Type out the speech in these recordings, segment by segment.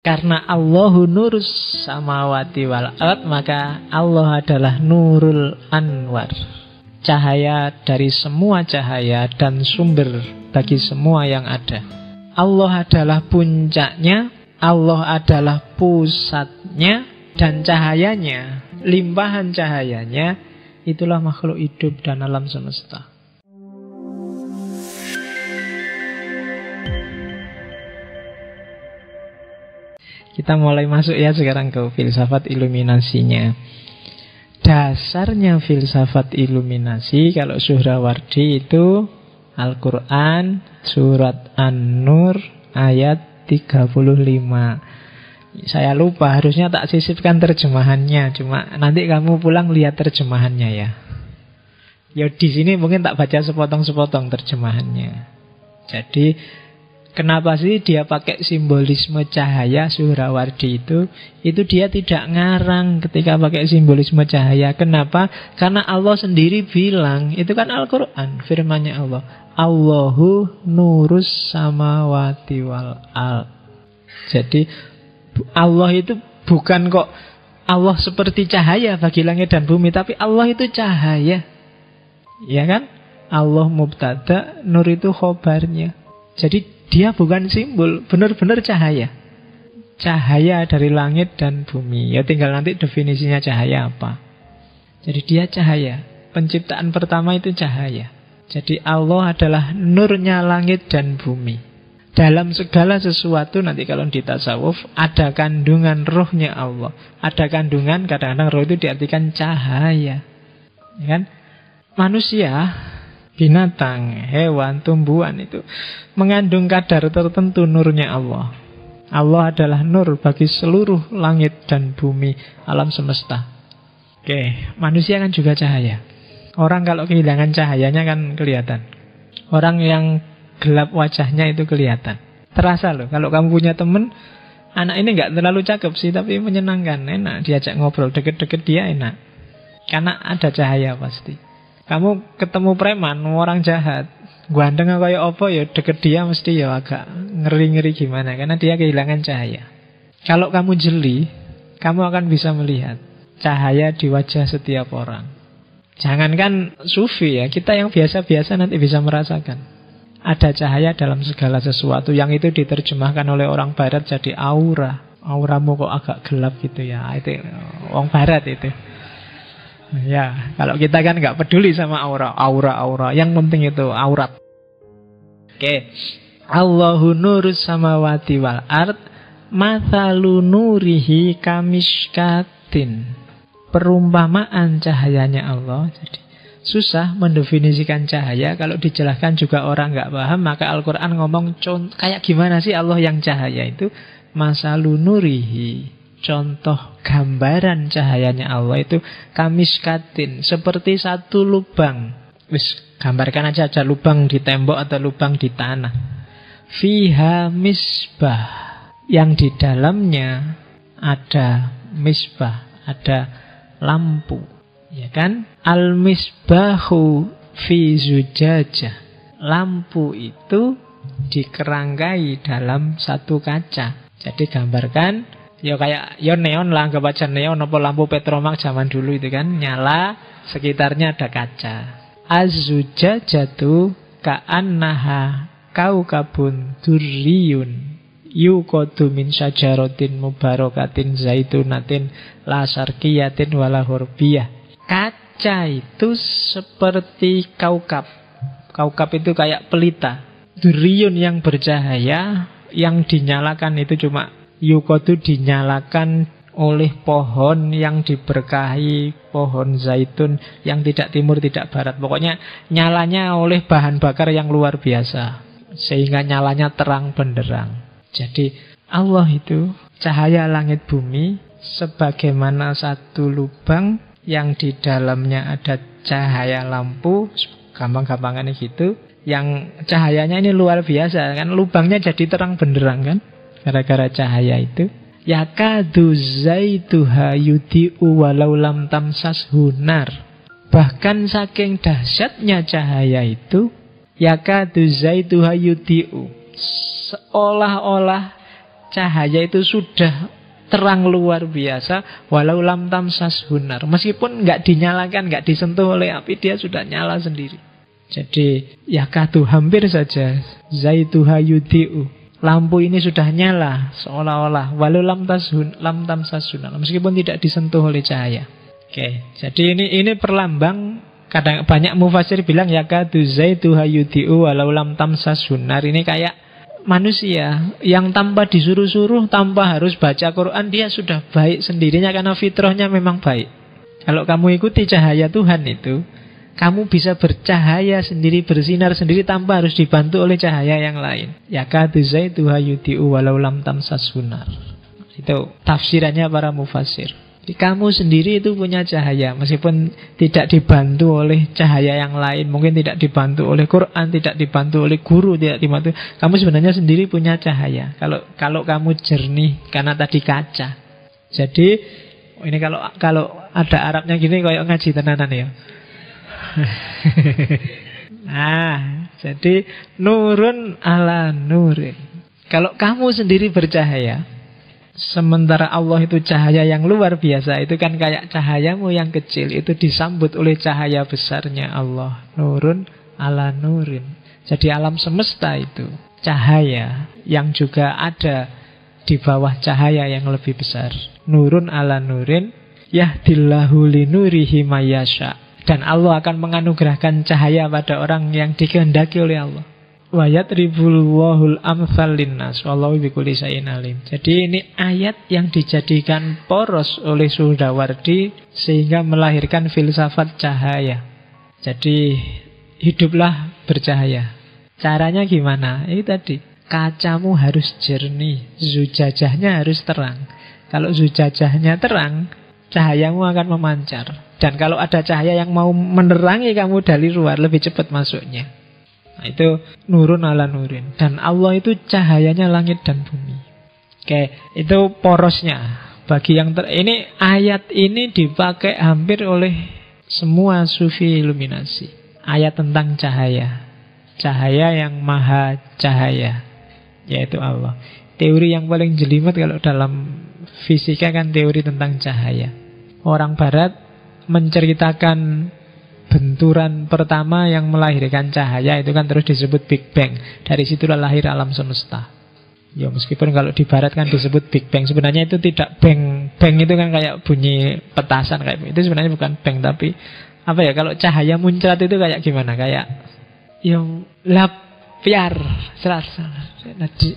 Karena Allahu nurus samawati wal ard, maka Allah adalah nurul anwar, cahaya dari semua cahaya dan sumber bagi semua yang ada. Allah adalah puncaknya, Allah adalah pusatnya, dan cahayanya, limpahan cahayanya, itulah makhluk hidup dan alam semesta. Kita mulai masuk ya sekarang ke filsafat iluminasinya. Dasarnya filsafat iluminasi kalau Suhrawardi itu Al-Quran surat An-Nur ayat 35. Saya lupa, harusnya tak sisipkan terjemahannya. Cuma nanti kamu pulang lihat terjemahannya ya. Ya di sini mungkin tak baca sepotong-sepotong terjemahannya. Jadi kenapa sih dia pakai simbolisme cahaya Suhrawardi itu dia tidak ngarang ketika pakai simbolisme cahaya. Kenapa? Karena Allah sendiri bilang, itu kan Al-Quran, firman-Nya Allah, Allahu nurus samawati wal ard. Jadi Allah itu bukan kok Allah seperti cahaya bagi langit dan bumi, tapi Allah itu cahaya. Ya kan? Allah mubtada, nur itu khobarnya. Jadi dia bukan simbol, benar-benar cahaya. Cahaya dari langit dan bumi. Ya tinggal nanti definisinya cahaya apa. Jadi dia cahaya. Penciptaan pertama itu cahaya. Jadi Allah adalah nurnya langit dan bumi. Dalam segala sesuatu nanti kalau di tasawuf ada kandungan rohnya Allah. Ada kandungan, kadang-kadang roh itu diartikan cahaya. Ya kan? Manusia, binatang, hewan, tumbuhan itu mengandung kadar tertentu nurnya Allah. Allah adalah nur bagi seluruh langit dan bumi, alam semesta. Oke, manusia kan juga cahaya. Orang kalau kehilangan cahayanya kan kelihatan. Orang yang gelap wajahnya itu kelihatan. Terasa loh, kalau kamu punya teman, anak ini gak terlalu cakep sih, tapi menyenangkan, enak diajak ngobrol, deket-deket dia enak. Karena ada cahaya pasti. Kamu ketemu preman, orang jahat, gandeng kayak apa ya, deket dia mesti ya agak ngeri-ngeri gimana, karena dia kehilangan cahaya. Kalau kamu jeli, kamu akan bisa melihat cahaya di wajah setiap orang. Jangankan sufi ya, kita yang biasa-biasa nanti bisa merasakan ada cahaya dalam segala sesuatu, yang itu diterjemahkan oleh orang barat jadi aura. Auramu kok agak gelap gitu ya, itu orang barat itu. Ya, kalau kita kan nggak peduli sama aura. Yang penting itu aurat. Oke. Allahu nurus samawati wal ard, mathalu nurihi kamishkatin. Perumpamaan cahayanya Allah. Jadi susah mendefinisikan cahaya. Kalau dijelaskan juga orang nggak paham. Maka Al-Quran ngomong kayak gimana sih Allah yang cahaya itu. Masalu nurihi, contoh gambaran cahayanya Allah itu kamiskatin, seperti satu lubang. Wis, gambarkan aja lubang di tembok atau lubang di tanah. Fiha misbah, yang di dalamnya ada misbah, ada lampu. Ya kan? Al-misbahu fi zujajah. Lampu itu dikerangkai dalam satu kaca. Jadi gambarkan ya kayak ya neon lah, anggap aja neon apa lampu petromak zaman dulu itu kan, nyala, sekitarnya ada kaca. Az-zujajatu ka'annaha kaukabun durriyun yuqadu min syajaratin mubarakatin zaitunatin la syarqiyatin wala hurbiyah. Kaca itu seperti kaukab. Kaukab itu kayak pelita. Durriyun yang bercahaya, yang dinyalakan itu cuma yuqadu, dinyalakan oleh pohon yang diberkahi, pohon zaitun yang tidak timur tidak barat. Pokoknya nyalanya oleh bahan bakar yang luar biasa, sehingga nyalanya terang benderang. Jadi Allah itu cahaya langit bumi sebagaimana satu lubang yang di dalamnya ada cahaya lampu, gampang-gampangannya gitu, yang cahayanya ini luar biasa kan, lubangnya jadi terang benderang kan, gara-gara cahaya itu. Yakadu zaituha yudi'u walau lam tamsashu nar. Bahkan saking dahsyatnya cahaya itu, yakadu zaituha yudi'u, seolah-olah cahaya itu sudah terang luar biasa, walau lam tamsas hunar. Meskipun nggak dinyalakan, nggak disentuh oleh api, dia sudah nyala sendiri. Jadi yakadu hampir saja zaituha yudhi'u. Lampu ini sudah nyala seolah-olah walau lam tamsas hunar, meskipun tidak disentuh oleh cahaya. Oke, jadi ini perlambang. Kadang banyak mufasir bilang yakadu zaituha yudhi'u walau lam tamsas hunar. Ini kayak manusia yang tanpa disuruh-suruh, tanpa harus baca Quran, dia sudah baik sendirinya karena fitrahnya memang baik. Kalau kamu ikuti cahaya Tuhan itu, kamu bisa bercahaya sendiri, bersinar sendiri tanpa harus dibantu oleh cahaya yang lain. Yakadu zaituha yudhi'u walau lam tamsas hunar. Itu tafsirannya para mufasir. Jadi kamu sendiri itu punya cahaya, meskipun tidak dibantu oleh cahaya yang lain, mungkin tidak dibantu oleh Quran, tidak dibantu oleh guru, tidak dibantu. Kamu sebenarnya sendiri punya cahaya. Kalau kamu jernih, karena tadi kaca. Jadi ini kalau ada Arabnya gini, kayak ngaji tenanan ya. Nah, jadi nurun ala nurin. Kalau kamu sendiri bercahaya, sementara Allah itu cahaya yang luar biasa, itu kan kayak cahayamu yang kecil, itu disambut oleh cahaya besarnya Allah. Nurun ala nurin. Jadi alam semesta itu cahaya yang juga ada di bawah cahaya yang lebih besar. Nurun ala nurin yahdillahu linurihi mayasya. Dan Allah akan menganugerahkan cahaya pada orang yang dikehendaki oleh Allah. Wa yadribullahu al-amthal linnas wallahu bikulli syai'in alim. Jadi ini ayat yang dijadikan poros oleh Suhrawardi sehingga melahirkan filsafat cahaya. Jadi hiduplah bercahaya. Caranya gimana? Ini tadi, kacamu harus jernih, zujajahnya harus terang. Kalau zujajahnya terang, cahayamu akan memancar. Dan kalau ada cahaya yang mau menerangi kamu dari luar, lebih cepat masuknya. Nah, itu nurun ala nurin. Dan Allah itu cahayanya langit dan bumi. Oke, itu porosnya. Bagi yang ini ayat ini dipakai hampir oleh semua sufi iluminasi. Ayat tentang cahaya. Cahaya yang maha cahaya, yaitu Allah. Teori yang paling jelimet kalau dalam fisika kan teori tentang cahaya. Orang barat menceritakan benturan pertama yang melahirkan cahaya, itu kan terus disebut Big Bang. Dari situlah lahir alam semesta. Ya meskipun kalau di barat kan disebut Big Bang, sebenarnya itu tidak bang. Bang itu kan kayak bunyi petasan kayak itu, sebenarnya bukan bang, tapi apa ya, kalau cahaya muncrat itu kayak gimana? Kayak yang lapiar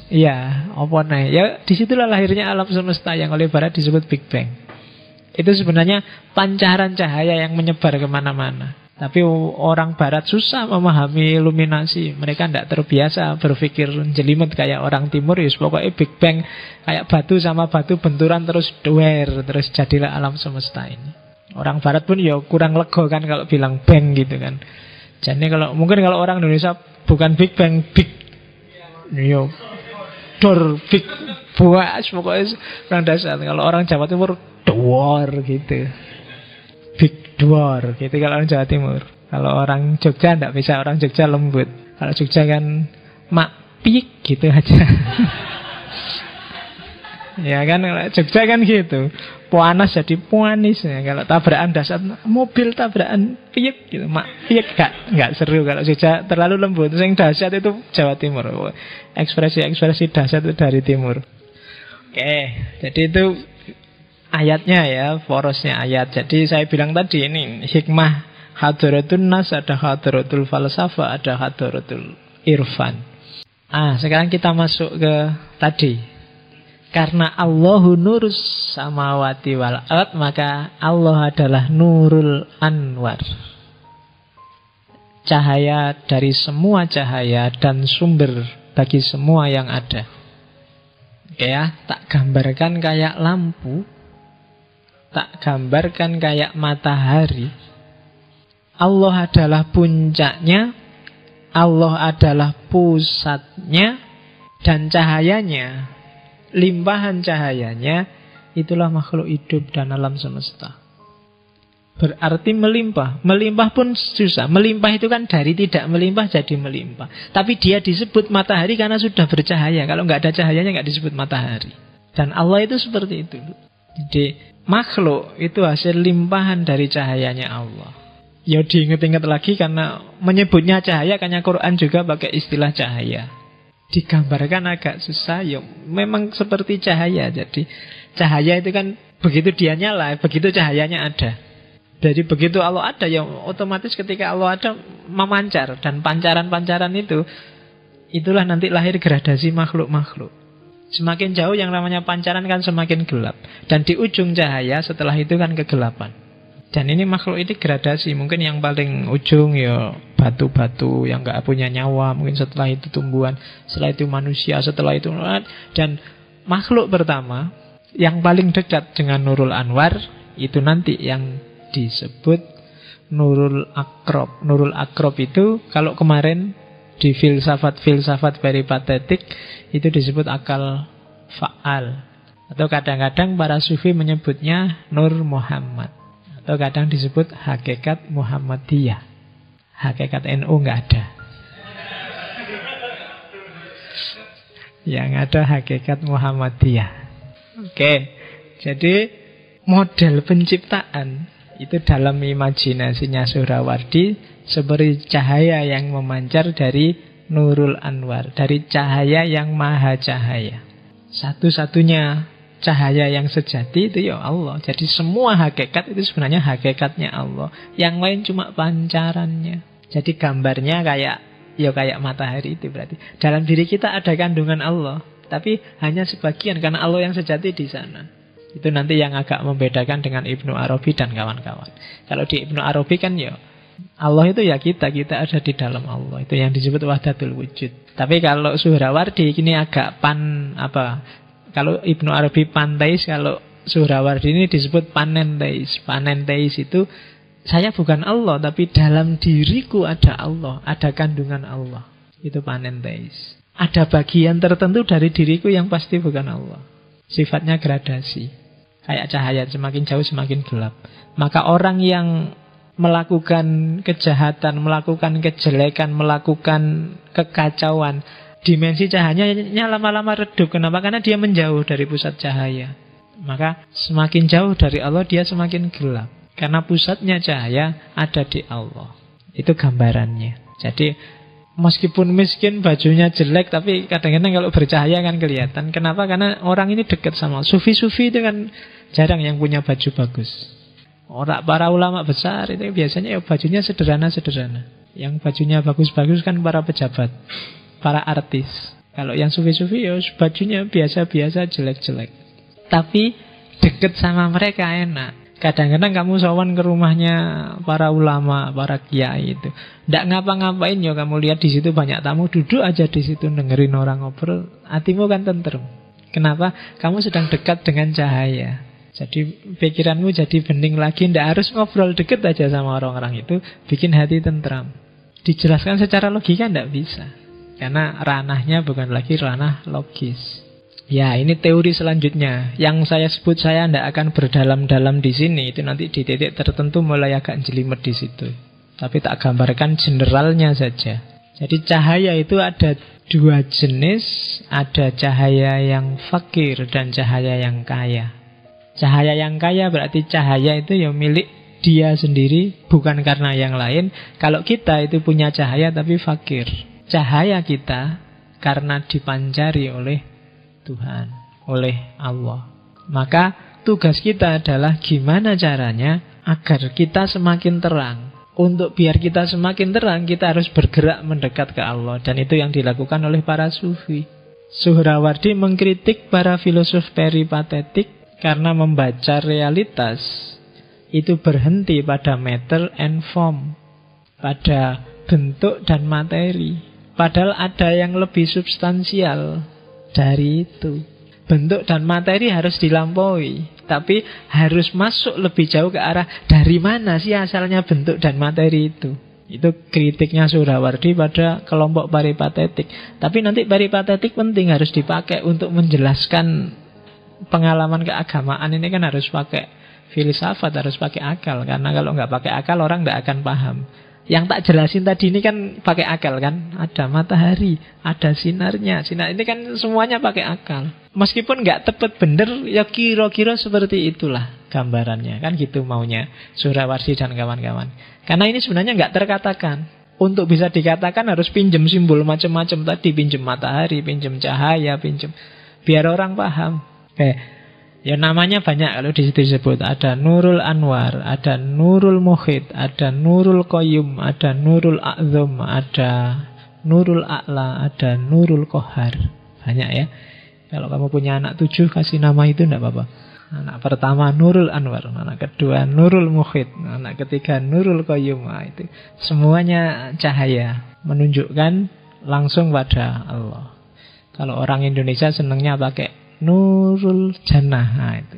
ya apa nih? Ya disitulah lahirnya alam semesta yang oleh barat disebut Big Bang. Itu sebenarnya pancaran cahaya yang menyebar kemana-mana. Tapi orang barat susah memahami iluminasi. Mereka tidak terbiasa berpikir jelimet kayak orang timur. Ya pokoknya Big Bang, kayak batu sama batu benturan terus duer, terus jadilah alam semesta ini. Orang barat pun ya kurang lego kan kalau bilang bang gitu kan. Jadi mungkin kalau orang Indonesia bukan Big Bang, big yo dor, big buas, pokoknya orang dasar. Kalau orang Jawa Timur dwar gitu, big dwar gitu kalau orang Jawa Timur. Kalau orang Jogja tidak bisa, orang Jogja lembut. Kalau Jogja kan mak pik gitu aja. Ya kan, kalau Jogja kan gitu, puanas jadi puanis ya. Kalau tabrakan dasar mobil tabrakan pik gitu, mak pik nggak seru. Kalau Jogja terlalu lembut. Yang dahsyat itu Jawa Timur. Ekspresi dahsyat itu dari timur. Oke, jadi itu ayatnya ya, porosnya ayat. Jadi saya bilang tadi ini hikmah hadratun nas, ada hadratul falsafah, ada hadratul irfan. Sekarang kita masuk ke tadi. Karena Allahu nurus samawati wal ard, maka Allah adalah nurul anwar. Cahaya dari semua cahaya dan sumber bagi semua yang ada. Oke ya, tak gambarkan kayak lampu, tak gambarkan kayak matahari. Allah adalah puncaknya, Allah adalah pusatnya, dan cahayanya, limpahan cahayanya, itulah makhluk hidup dan alam semesta. Berarti melimpah. Melimpah pun susah. Melimpah itu kan dari tidak melimpah jadi melimpah. Tapi dia disebut matahari karena sudah bercahaya. Kalau nggak ada cahayanya nggak disebut matahari. Dan Allah itu seperti itu. Jadi makhluk itu hasil limpahan dari cahayanya Allah. Ya diingat-ingat lagi karena menyebutnya cahaya, karena Quran juga pakai istilah cahaya. Digambarkan agak susah, ya memang seperti cahaya. Jadi cahaya itu kan begitu dia nyala, begitu cahayanya ada. Jadi begitu Allah ada, ya otomatis ketika Allah ada memancar. Dan pancaran-pancaran itu, itulah nanti lahir gradasi makhluk-makhluk. Semakin jauh yang namanya pancaran kan semakin gelap. Dan di ujung cahaya setelah itu kan kegelapan. Dan ini makhluk ini gradasi. Mungkin yang paling ujung ya batu-batu yang gak punya nyawa. Mungkin setelah itu tumbuhan, setelah itu manusia, setelah itu. Dan makhluk pertama yang paling dekat dengan Nurul Anwar itu nanti yang disebut Nurul Akrob. Nurul Akrob itu kalau kemarin di filsafat peripatetik itu disebut akal fa'al. Atau kadang-kadang para sufi menyebutnya Nur Muhammad. Atau kadang disebut hakikat Muhammadiyah. Hakikat NU nggak ada. Yang ada hakikat Muhammadiyah. Oke, jadi model penciptaan itu dalam imajinasinya Suhrawardi seperti cahaya yang memancar dari Nurul Anwar, dari cahaya yang maha cahaya. Satu-satunya cahaya yang sejati itu ya Allah. Jadi semua hakikat itu sebenarnya hakikatnya Allah. Yang lain cuma pancarannya. Jadi gambarnya kayak matahari itu berarti. Dalam diri kita ada kandungan Allah, tapi hanya sebagian karena Allah yang sejati di sana. Itu nanti yang agak membedakan dengan Ibnu Arabi dan kawan-kawan. Kalau di Ibnu Arabi kan ya Allah itu ya kita ada di dalam Allah. Itu yang disebut wahdatul wujud. Tapi kalau Suhrawardi ini agak kalau Ibnu Arabi panteis, kalau Suhrawardi ini disebut panenteis. Panenteis itu saya bukan Allah, tapi dalam diriku ada Allah, ada kandungan Allah. Itu panenteis. Ada bagian tertentu dari diriku yang pasti bukan Allah. Sifatnya gradasi. Kayak cahaya, semakin jauh semakin gelap. Maka orang yang melakukan kejahatan, melakukan kejelekan, melakukan kekacauan, dimensi cahayanya lama-lama redup. Kenapa? Karena dia menjauh dari pusat cahaya. Maka semakin jauh dari Allah dia semakin gelap. Karena pusatnya cahaya ada di Allah. Itu gambarannya. Jadi meskipun miskin, bajunya jelek, tapi kadang-kadang kalau bercahaya kan kelihatan. Kenapa? Karena orang ini dekat sama Allah. Sufi-sufi itu kan jarang yang punya baju bagus. Orang para ulama besar itu biasanya ya bajunya sederhana-sederhana. Yang bajunya bagus-bagus kan para pejabat, para artis. Kalau yang sufi-sufi ya bajunya biasa-biasa, jelek-jelek. Tapi deket sama mereka enak. Kadang-kadang kamu sowan ke rumahnya para ulama, para kiai itu, ndak ngapa-ngapain ya, kamu lihat di situ banyak tamu, duduk aja di situ dengerin orang ngobrol, hatimu kan tentrem. Kenapa? Kamu sedang dekat dengan cahaya. Jadi pikiranmu jadi bening lagi, ndak harus ngobrol, deket aja sama orang-orang itu, bikin hati tentram. Dijelaskan secara logika ndak bisa. Karena ranahnya bukan lagi ranah logis. Ya, ini teori selanjutnya. Yang saya sebut saya tidak akan berdalam-dalam di sini. Itu nanti di titik tertentu mulai agak jelimet di situ. Tapi tak gambarkan generalnya saja. Jadi cahaya itu ada dua jenis. Ada cahaya yang fakir dan cahaya yang kaya. Cahaya yang kaya berarti cahaya itu ya milik dia sendiri, bukan karena yang lain. Kalau kita itu punya cahaya tapi fakir. Cahaya kita karena dipancari oleh Tuhan, oleh Allah. Maka tugas kita adalah gimana caranya agar kita semakin terang. Untuk biar kita semakin terang, kita harus bergerak mendekat ke Allah. Dan itu yang dilakukan oleh para sufi. Suhrawardi mengkritik para filosof peripatetik karena membaca realitas itu berhenti pada matter and form, pada bentuk dan materi. Padahal ada yang lebih substansial dari itu. Bentuk dan materi harus dilampaui, tapi harus masuk lebih jauh ke arah dari mana sih asalnya bentuk dan materi itu. Itu kritiknya Suhrawardi pada kelompok peripatetik. Tapi nanti peripatetik penting, harus dipakai untuk menjelaskan pengalaman keagamaan ini, kan harus pakai filsafat, harus pakai akal. Karena kalau nggak pakai akal orang nggak akan paham. Yang tak jelasin tadi ini kan pakai akal kan. Ada matahari, ada sinarnya. Sinar ini kan semuanya pakai akal. Meskipun nggak tepat bener, ya kira-kira seperti itulah gambarannya. Kan gitu maunya Suhrawardi dan kawan-kawan. Karena ini sebenarnya nggak terkatakan. Untuk bisa dikatakan harus pinjem simbol macam-macam tadi. Pinjem matahari, pinjem cahaya, pinjem. Biar orang paham. Ya namanya banyak kalau di situ disebut. Ada Nurul Anwar, ada Nurul Muhid, ada Nurul Qayyum, ada Nurul A'zam, ada Nurul A'la, ada Nurul Qahar. Banyak ya. Kalau kamu punya anak 7, kasih nama itu enggak apa-apa. Anak pertama Nurul Anwar, anak kedua Nurul Muhid, anak ketiga Nurul Qayyum. Itu semuanya cahaya, menunjukkan langsung pada Allah. Kalau orang Indonesia senangnya pakai Nurul Jannah. Nah, itu.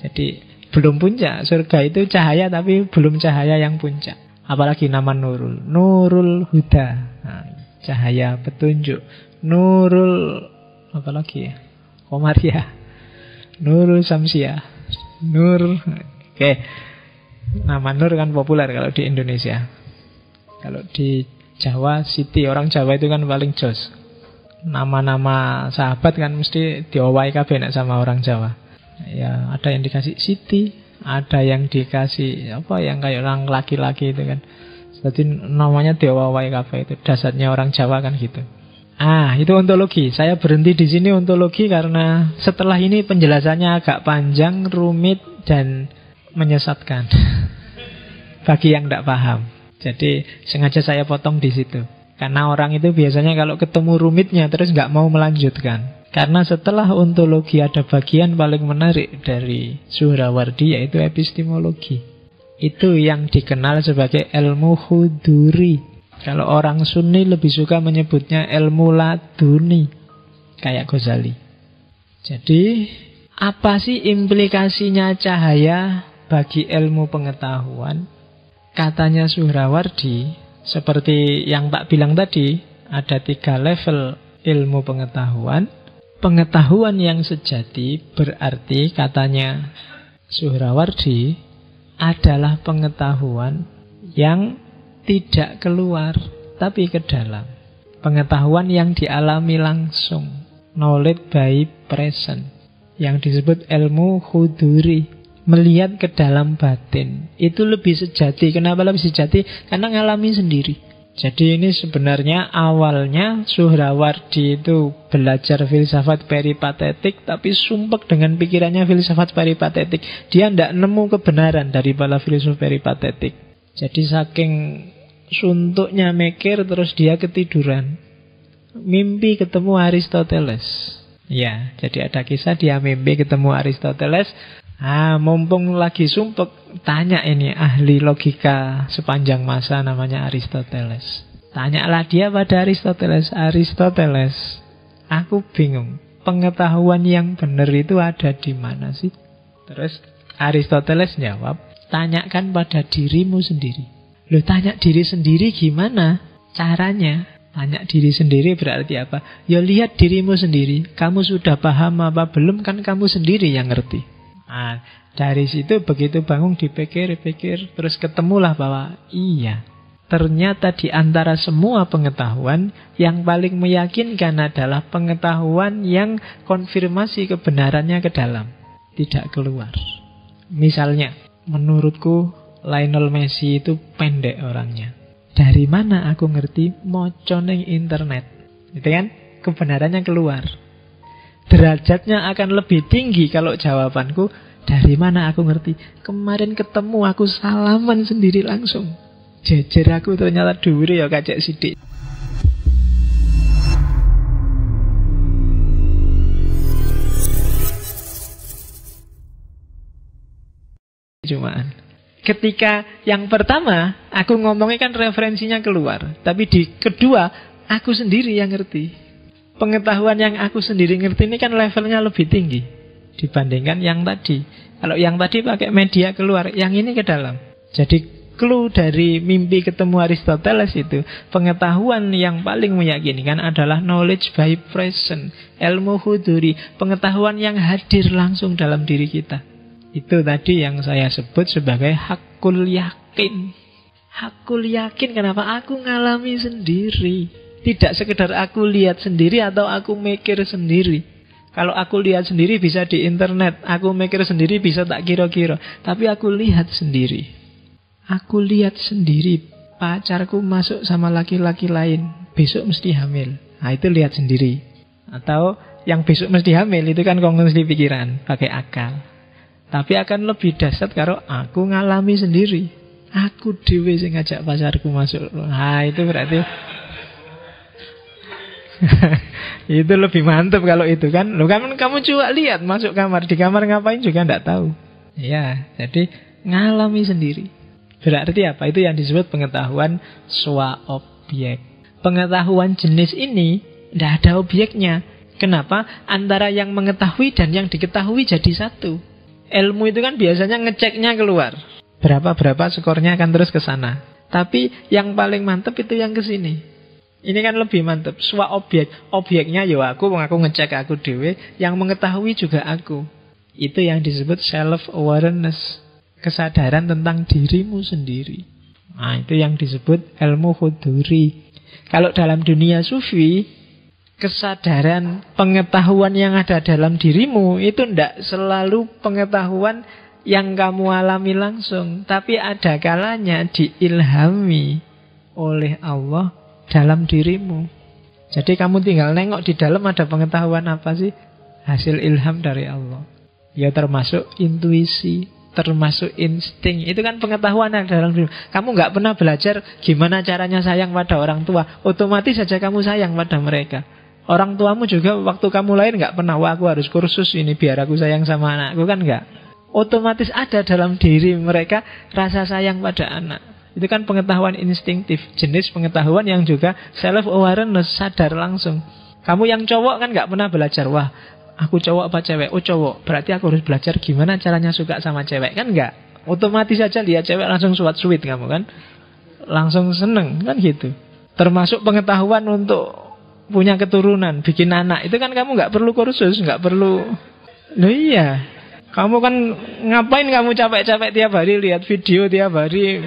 Jadi belum puncak. Surga itu cahaya tapi belum cahaya yang puncak. Apalagi nama Nurul. Nurul Huda. Nah, cahaya petunjuk. Nurul apa lagi ya? Komariah. Nurul Samsiah. Nur. Oke. Nama Nur kan populer kalau di Indonesia. Kalau di Jawa Siti, orang Jawa itu kan paling jos. Nama-nama sahabat kan mesti diowai kabeh nek sama orang Jawa. Ya, ada yang dikasih Siti, ada yang dikasih apa yang kayak orang laki-laki itu kan. Jadi namanya diowai kabeh itu. Dasarnya orang Jawa kan gitu. Itu ontologi. Saya berhenti di sini ontologi karena setelah ini penjelasannya agak panjang, rumit dan menyesatkan bagi yang tidak paham. Jadi sengaja saya potong di situ. Karena orang itu biasanya kalau ketemu rumitnya terus nggak mau melanjutkan. Karena setelah ontologi ada bagian paling menarik dari Suhrawardi, yaitu epistemologi. Itu yang dikenal sebagai ilmu huduri. Kalau orang Sunni lebih suka menyebutnya ilmu laduni, kayak Ghazali. Jadi apa sih implikasinya cahaya bagi ilmu pengetahuan? Katanya Suhrawardi, seperti yang tak bilang tadi, ada 3 level ilmu pengetahuan. Pengetahuan yang sejati berarti, katanya Suhrawardi, adalah pengetahuan yang tidak keluar, tapi ke dalam. Pengetahuan yang dialami langsung. Knowledge by present. Yang disebut ilmu huduri. Melihat ke dalam batin. Itu lebih sejati. Kenapa lebih sejati? Karena ngalami sendiri. Jadi ini sebenarnya awalnya Suhrawardi itu belajar filsafat peripatetik, tapi sumpek dengan pikirannya filsafat peripatetik. Dia tidak nemu kebenaran dari para filsuf peripatetik. Jadi saking suntuknya mikir, terus dia ketiduran. Mimpi ketemu Aristoteles. Ya, jadi ada kisah dia mimpi ketemu Aristoteles. Mumpung lagi sumpek, tanya ini ahli logika sepanjang masa namanya Aristoteles. Tanyalah dia pada Aristoteles, Aristoteles, aku bingung, pengetahuan yang benar itu ada di mana sih? Terus Aristoteles jawab, tanyakan pada dirimu sendiri. Loh, tanya diri sendiri gimana caranya? Tanya diri sendiri berarti apa? Ya lihat dirimu sendiri. Kamu sudah paham apa belum, kan kamu sendiri yang ngerti. Dari situ begitu bangun dipikir-pikir, terus ketemulah bahwa iya, ternyata di antara semua pengetahuan yang paling meyakinkan adalah pengetahuan yang konfirmasi kebenarannya ke dalam, tidak keluar. Misalnya, menurutku Lionel Messi itu pendek orangnya. Dari mana aku ngerti? Moco ning internet. Gitu kan? Kebenarannya keluar. Derajatnya akan lebih tinggi kalau jawabanku, dari mana aku ngerti? Kemarin ketemu aku salaman sendiri langsung. Jejer aku ternyata dhuwur ya kacek sithik. Cuman ketika yang pertama aku ngomongnya kan referensinya keluar, tapi di kedua aku sendiri yang ngerti. Pengetahuan yang aku sendiri ngerti ini kan levelnya lebih tinggi dibandingkan yang tadi. Kalau yang tadi pakai media keluar, yang ini ke dalam. Jadi clue dari mimpi ketemu Aristoteles itu, pengetahuan yang paling meyakinkan adalah knowledge by present, ilmu huduri, pengetahuan yang hadir langsung dalam diri kita. Itu tadi yang saya sebut sebagai hakul yakin. Hakul yakin kenapa? Aku ngalami sendiri. Tidak sekedar aku lihat sendiri atau aku mikir sendiri. Kalau aku lihat sendiri bisa di internet, aku mikir sendiri bisa tak kira-kira. Tapi aku lihat sendiri. Aku lihat sendiri pacarku masuk sama laki-laki lain, besok mesti hamil. Nah itu lihat sendiri. Atau yang besok mesti hamil itu kan kongsi pikiran, pakai akal. Tapi akan lebih dahsyat kalau aku ngalami sendiri. Aku dewe sing ngajak pacarku masuk. Nah itu berarti itu lebih mantap kalau itu kan. Loh kamu coba lihat masuk kamar, di kamar ngapain juga ndak tahu. Ya, jadi ngalami sendiri. Berarti apa? Itu yang disebut pengetahuan swa objek. Pengetahuan jenis ini ndak ada objeknya. Kenapa? Antara yang mengetahui dan yang diketahui jadi satu. Ilmu itu kan biasanya ngeceknya keluar. Berapa skornya akan terus ke sana. Tapi yang paling mantap itu yang ke sini. Ini kan lebih mantap. Swa objek. Objeknya ya aku ngecek aku dewe. Yang mengetahui juga aku. Itu yang disebut self-awareness. Kesadaran tentang dirimu sendiri. Nah itu yang disebut ilmu huduri. Kalau dalam dunia sufi, kesadaran pengetahuan yang ada dalam dirimu itu tidak selalu pengetahuan yang kamu alami langsung. Tapi ada kalanya diilhami oleh Allah dalam dirimu. Jadi kamu tinggal nengok di dalam ada pengetahuan apa sih? Hasil ilham dari Allah. Ya termasuk intuisi, termasuk insting. Itu kan pengetahuan yang dalam dirimu. Kamu gak pernah belajar gimana caranya sayang pada orang tua, otomatis saja kamu sayang pada mereka. Orang tuamu juga waktu kamu lahir gak pernah, wah aku harus kursus ini biar aku sayang sama anakku, kan gak. Otomatis ada dalam diri mereka rasa sayang pada anak. Itu kan pengetahuan instingtif. Jenis pengetahuan yang juga self-awareness, sadar langsung. Kamu yang cowok kan gak pernah belajar, wah aku cowok apa cewek? Oh cowok, berarti aku harus belajar gimana caranya suka sama cewek. Kan gak. Otomatis saja lihat cewek langsung suat-suit kamu kan. Langsung seneng kan gitu. Termasuk pengetahuan untuk punya keturunan, bikin anak. Itu kan kamu gak perlu kursus, gak perlu. Loh iya, kamu kan ngapain kamu capek-capek tiap hari lihat video tiap hari.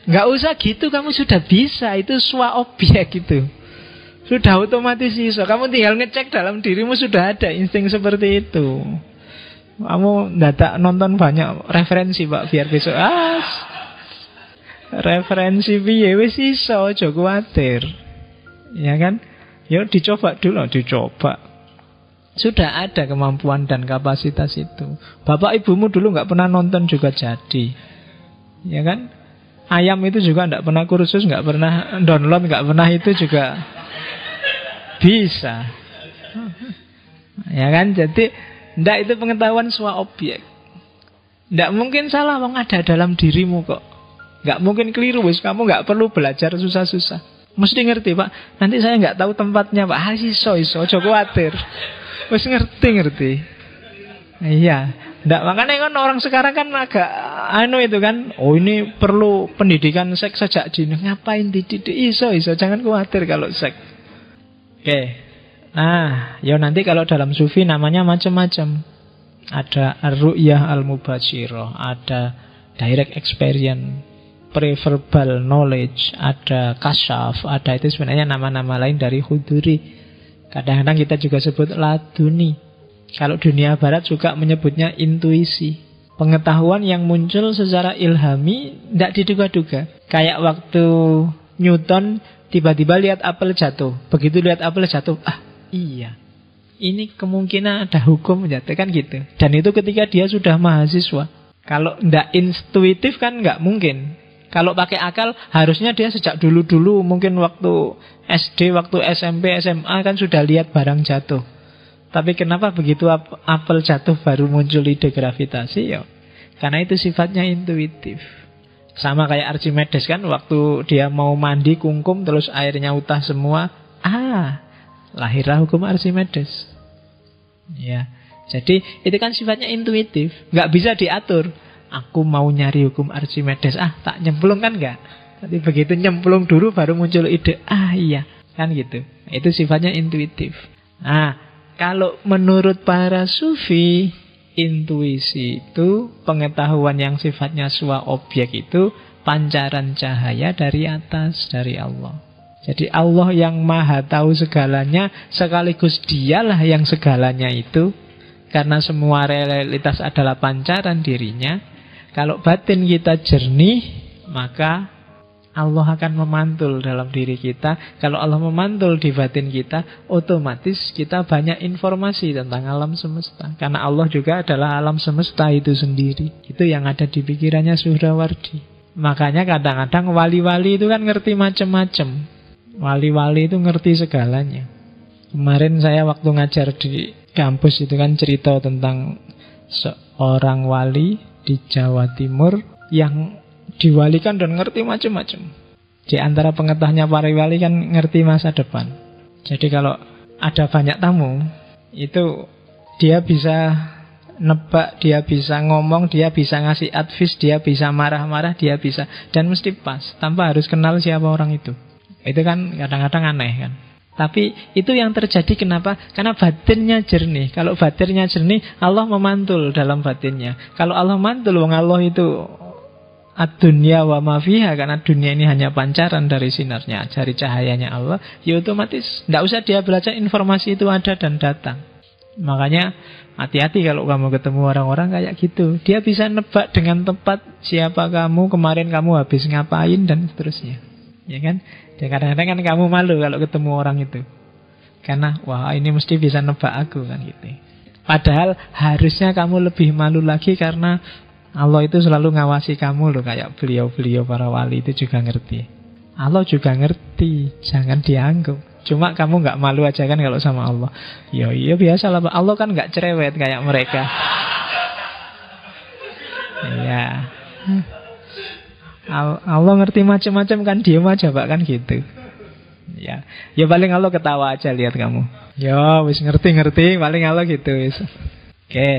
Gak usah gitu, kamu sudah bisa. Itu swa objek gitu. Sudah otomatis iso. Kamu tinggal ngecek dalam dirimu sudah ada insting seperti itu. Kamu dadak nonton banyak referensi Pak biar besok referensi piye wis iso, aja kuwatir. Ya kan? Yuk dicoba dulu, dicoba. Sudah ada kemampuan dan kapasitas itu. Bapak ibumu dulu gak pernah nonton juga jadi. Ya kan? Ayam itu juga gak pernah kursus, gak pernah download, gak pernah itu juga bisa. Ya kan? Jadi ndak itu pengetahuan swa objek. Ndak mungkin salah, wong ada dalam dirimu kok. Nggak mungkin keliru, wis kamu nggak perlu belajar susah-susah. Mesti ngerti Pak. Nanti saya nggak tahu tempatnya Pak. Iso, aja kuwatir. Wis ngerti. Iya. Ndak, makanya kan orang sekarang kan agak itu kan. Oh ini perlu pendidikan seks sejak dini. Ngapain dididik? Iso, jangan khawatir kalau seks. Oke. Nah, ya nanti kalau dalam sufi namanya macam-macam. Ada ar-ru'yah al-mubashirah, ada direct experience, preverbal knowledge, ada kasyaf, ada itu sebenarnya nama-nama lain dari huduri. Kadang-kadang kita juga sebut laduni. Kalau dunia barat juga menyebutnya intuisi. Pengetahuan yang muncul secara ilhami, tidak diduga-duga. Kayak waktu Newton tiba-tiba lihat apel jatuh. Begitu lihat apel jatuh, iya, ini kemungkinan ada hukum jatuh kan gitu. Dan itu ketika dia sudah mahasiswa. Kalau tidak intuitif kan nggak mungkin. Kalau pakai akal harusnya dia sejak dulu-dulu, mungkin waktu SD, waktu SMP, SMA kan sudah lihat barang jatuh. Tapi kenapa begitu apel jatuh baru muncul ide gravitasi? Ya, karena itu sifatnya intuitif. Sama kayak Archimedes kan, waktu dia mau mandi kungkum terus airnya utah semua, lahirlah hukum Archimedes. Ya, jadi itu kan sifatnya intuitif, nggak bisa diatur. Aku mau nyari hukum Archimedes, tak nyemplung kan enggak. Tapi begitu nyemplung dulu baru muncul ide, iya, kan gitu. Itu sifatnya intuitif. Nah, kalau menurut para sufi, intuisi itu, pengetahuan yang sifatnya swa objek itu pancaran cahaya dari atas, dari Allah. Jadi Allah yang maha tahu segalanya, sekaligus dialah yang segalanya itu. Karena semua realitas adalah pancaran dirinya. Kalau batin kita jernih, maka Allah akan memantul dalam diri kita. Kalau Allah memantul di batin kita, otomatis kita banyak informasi tentang alam semesta. Karena Allah juga adalah alam semesta itu sendiri. Itu yang ada di pikirannya Suhrawardi. Makanya kadang-kadang wali-wali itu kan ngerti macam-macam. Wali-wali itu ngerti segalanya. Kemarin saya waktu ngajar di kampus itu kan cerita tentang seorang wali di Jawa Timur yang diwalikan dan ngerti macam-macam. Di antara pengetahuannya para wali kan ngerti masa depan. Jadi kalau ada banyak tamu, itu dia bisa nebak, dia bisa ngomong, dia bisa ngasih advice, dia bisa marah-marah, dia bisa. Dan mesti pas, tanpa harus kenal siapa orang itu. Itu kan kadang-kadang aneh kan. Tapi itu yang terjadi kenapa? Karena batinnya jernih. Kalau batinnya jernih, Allah memantul dalam batinnya. Kalau Allah mantul, wong Allah itu ad-dunya wa ma fiha, karena dunia ini hanya pancaran dari sinarnya, dari cahayanya Allah, ya otomatis tidak usah dia belajar, informasi itu ada dan datang. Makanya hati-hati kalau kamu ketemu orang-orang kayak gitu. Dia bisa nebak dengan tepat siapa kamu, kemarin kamu habis ngapain, dan seterusnya. Ya kan? Dan kadang-kadang kan kamu malu kalau ketemu orang itu. Karena, wah ini mesti bisa nebak aku kan gitu. Padahal harusnya kamu lebih malu lagi karena Allah itu selalu ngawasi kamu loh. Kayak beliau-beliau para wali itu juga ngerti. Allah juga ngerti, jangan dianggap. Cuma kamu gak malu aja kan kalau sama Allah. Ya iya biasa lah, Allah kan gak cerewet kayak mereka. Ya, Allah ngerti macam-macam kan, diam aja Pak kan gitu. Ya, ya paling Allah ketawa aja lihat kamu. Ya wis ngerti-ngerti, paling Allah gitu wis. Oke,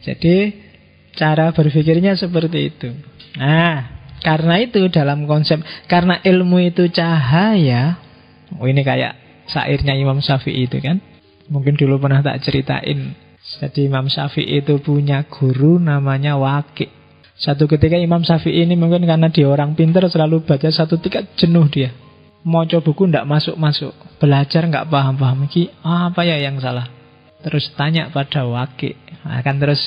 jadi cara berpikirnya seperti itu. Nah, karena itu dalam konsep, karena ilmu itu cahaya. Oh ini kayak syairnya Imam Syafi'i itu kan. Mungkin dulu pernah tak ceritain. Jadi Imam Syafi'i itu punya guru namanya Waqi'. Satu ketika Imam Syafi'i ini mungkin karena dia orang pintar, selalu baca satu tingkat jenuh dia. Mau coba buku nggak masuk-masuk. Belajar nggak paham-paham. Apa ya yang salah? Terus tanya pada Waqi'. Akan terus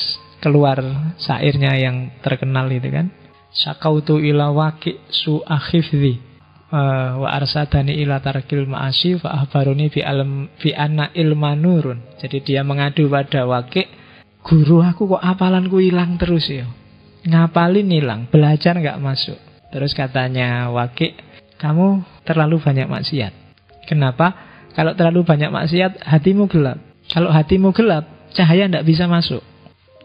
keluar syairnya yang terkenal itu kan. Syakautu ila Waqi' su'a khifdhi wa arsadani ila tarkil ma'asi fa ahbaruni fi anna ilma nurun. Jadi dia mengadu pada Waqi', guru aku kok hafalanku hilang terus ya. Ngapalin hilang, belajar nggak masuk. Terus katanya Waqi', kamu terlalu banyak maksiat. Kenapa? Kalau terlalu banyak maksiat, hatimu gelap. Kalau hatimu gelap, cahaya nggak bisa masuk.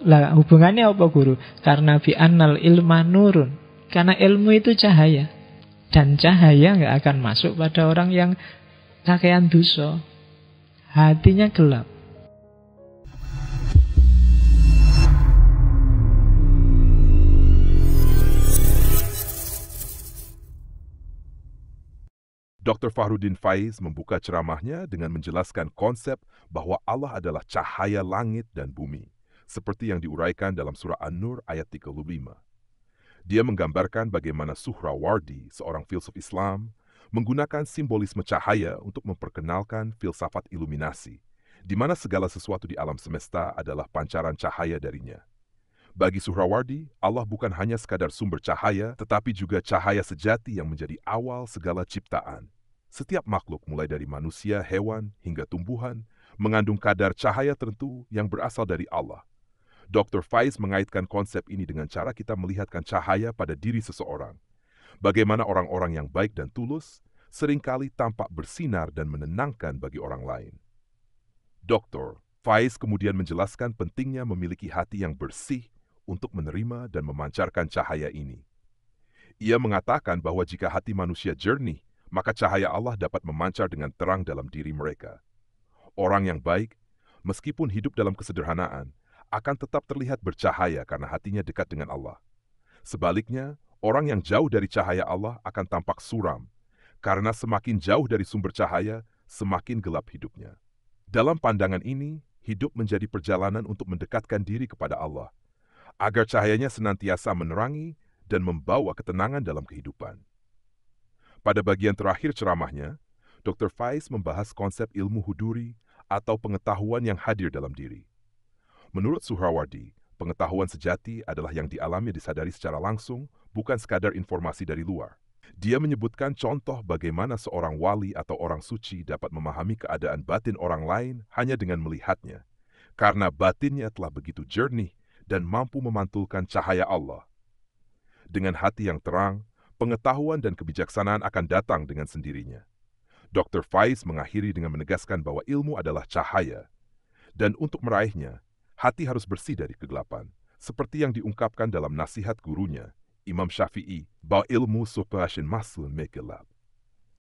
Lah hubungannya apa guru? Karena bi annal ilma nurun. Karena ilmu itu cahaya. Dan cahaya nggak akan masuk pada orang yang kakean dosa. Hatinya gelap. Dr. Fahrudin Faiz membuka ceramahnya dengan menjelaskan konsep bahwa Allah adalah cahaya langit dan bumi, seperti yang diuraikan dalam surah An-Nur ayat 35. Dia menggambarkan bagaimana Suhrawardi, seorang filsuf Islam, menggunakan simbolisme cahaya untuk memperkenalkan filsafat iluminasi, di mana segala sesuatu di alam semesta adalah pancaran cahaya darinya. Bagi Suhrawardi, Allah bukan hanya sekadar sumber cahaya, tetapi juga cahaya sejati yang menjadi awal segala ciptaan. Setiap makhluk, mulai dari manusia, hewan, hingga tumbuhan, mengandung kadar cahaya tertentu yang berasal dari Allah. Dr. Faiz mengaitkan konsep ini dengan cara kita melihatkan cahaya pada diri seseorang. Bagaimana orang-orang yang baik dan tulus seringkali tampak bersinar dan menenangkan bagi orang lain. Dr. Faiz kemudian menjelaskan pentingnya memiliki hati yang bersih untuk menerima dan memancarkan cahaya ini. Ia mengatakan bahwa jika hati manusia jernih, maka cahaya Allah dapat memancar dengan terang dalam diri mereka. Orang yang baik, meskipun hidup dalam kesederhanaan, akan tetap terlihat bercahaya karena hatinya dekat dengan Allah. Sebaliknya, orang yang jauh dari cahaya Allah akan tampak suram, karena semakin jauh dari sumber cahaya, semakin gelap hidupnya. Dalam pandangan ini, hidup menjadi perjalanan untuk mendekatkan diri kepada Allah, agar cahayanya senantiasa menerangi dan membawa ketenangan dalam kehidupan. Pada bagian terakhir ceramahnya, Dr. Faiz membahas konsep ilmu huduri atau pengetahuan yang hadir dalam diri. Menurut Suhrawardi, pengetahuan sejati adalah yang dialami disadari secara langsung, bukan sekadar informasi dari luar. Dia menyebutkan contoh bagaimana seorang wali atau orang suci dapat memahami keadaan batin orang lain hanya dengan melihatnya, karena batinnya telah begitu jernih dan mampu memantulkan cahaya Allah. Dengan hati yang terang, pengetahuan dan kebijaksanaan akan datang dengan sendirinya. Dr. Faiz mengakhiri dengan menegaskan bahwa ilmu adalah cahaya, dan untuk meraihnya, hati harus bersih dari kegelapan, seperti yang diungkapkan dalam nasihat gurunya, Imam Syafi'i, bahwa ilmu supashin masul megelap.